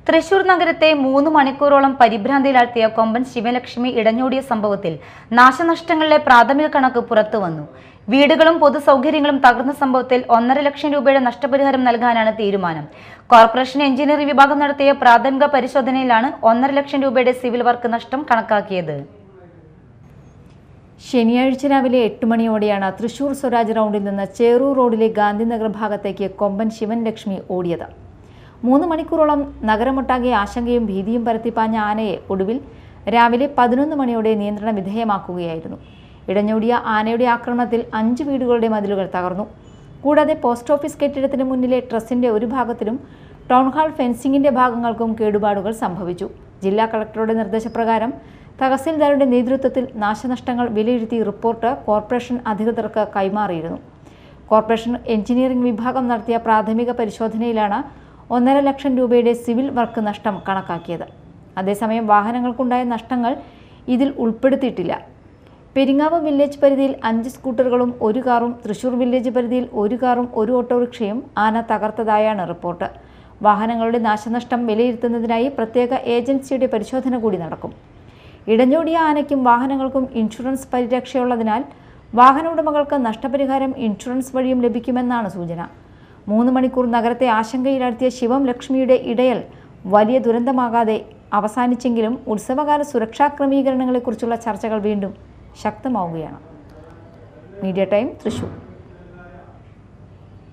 തൃശൂർ നഗരത്തെ 3 മണിക്കൂറോളം പരിഭ്രാന്തിയിലാഴ്ത്തിയ കൊമ്പൻ ശിവലക്ഷ്മി ഇടഞ്ഞോടിയ സംഭവത്തിൽ നാശനഷ്ടങ്ങളിലെ പ്രാഥമിക കണക്ക് പുറത്തുവന്നു. വീടുകളും പൊതുസൗകര്യങ്ങളും തകർന്ന സംഭവത്തിൽ 1.5 ലക്ഷം രൂപയുടെ നഷ്ടപരിഹാരം നൽകാനാണ് തീരുമാനം. കോർപ്പറേഷൻ എഞ്ചിനീയറിംഗ് വിഭാഗം നടത്തിയ പ്രാഥമിക പരിശോധനയിലാണ് 1.5 ലക്ഷം രൂപയുടെ സിവിൽ വർക്ക് നഷ്ടം കണക്കാക്കിയത്. ശനിയാഴ്ച രാവിലെ 8 മണിയോടെയാണ് തൃശൂർ സ്വരാജ് റൗണ്ടിൽ നിന്ന് ചേറൂർ റോഡിലെ ഗാന്ധിനഗർ ഭാഗത്തേക്ക് കൊമ്പൻ ശിവൻ ലക്ഷ്മി ഓടിയത്. 3 മണിക്കൂറോളം നഗരമൊട്ടാകെ ആശങ്കയും ഭീതിയും പരത്തിപ്പാഞ്ഞ ആനയെ ഒടുവിൽ രാവിലെ 11 മണിയോടെ നിയന്ത്രണ വിധേയമാക്കുകയായിരുന്നു. ഇടഞ്ഞോടിയ ആനയുടെ ആക്രമണത്തിൽ 5 വീടുകളുടെ മതിലുകൾ തകർന്നു. കൂടാതെ പോസ്റ്റ് ഓഫീസ് കെട്ടിടത്തിന് മുന്നിലെ ട്രസ്സിന്റെ ഒരു ഭാഗത്തിലും ടൗൺഹാൾ ഫെൻസിംഗിന്റെ ഭാഗങ്ങൾക്കും കേടുപാടുകൾ സംഭവിച്ചു. ജില്ലാ കളക്ടറുടെ നിർദ്ദേശപ്രകാരം തഹസിൽദാരുടെ നേതൃത്വത്തിൽ നാശനഷ്ടങ്ങൾ വിലയിരുത്തി റിപ്പോർട്ട് കോർപ്പറേഷൻ അധികൃതർക്ക് കൈമാറിയിരുന്നു. കോർപ്പറേഷൻ എഞ്ചിനീയറിംഗ് വിഭാഗം നടത്തിയ പ്രാഥമിക പരിശോധനയിലാണ് 1.5 ലക്ഷം രൂപയുടെ സിവിൽ വർക്ക് നഷ്ടം കണക്കാക്കിയത്. അതേസമയം വാഹനങ്ങൾക്കുണ്ടായ നഷ്ടങ്ങൾ ഇതിൽ ഉൾപ്പെടുത്തിയിട്ടില്ല. പെരിങ്ങാവ് വില്ലേജ് പരിധിയിൽ 5 സ്കൂട്ടറുകളും 1 കാറും, തൃശൂർ വില്ലേജ് പരിധിയിൽ 1 കാറും 1 ഓട്ടോറിക്ഷയും ആന തകർത്തതായാണ് റിപ്പോർട്ട്. വാഹനങ്ങളുടെ നാശനഷ്ടം വിലയിരുത്തുന്നതിനായി പ്രത്യേക ഏജൻസിയുടെ പരിശോധന കൂടി നടക്കും. ഇടഞ്ഞോടിയ ആനയ്ക്കും വാഹനങ്ങൾക്കും ഇൻഷുറൻസ് പരിരക്ഷയുള്ളതിനാൽ വാഹന ഉടമകൾക്ക് നഷ്ടപരിഹാരം ഇൻഷുറൻസ് വഴിയും ലഭിക്കുമെന്നാണ് സൂചന. 3 മണിക്കൂർ നഗരത്തെ ആശങ്കയിലാഴ്ത്തിയ ശിവം ലക്ഷ്മിയുടെ ഇടയൽ വലിയ ദുരന്തമാകാതെ അവസാനിച്ചെങ്കിലും ഉത്സവകാല സുരക്ഷാ ക്രമീകരണങ്ങളെക്കുറിച്ചുള്ള ചർച്ചകൾ വീണ്ടും ശക്തമാവുകയാണ്. Media time, Thrissur.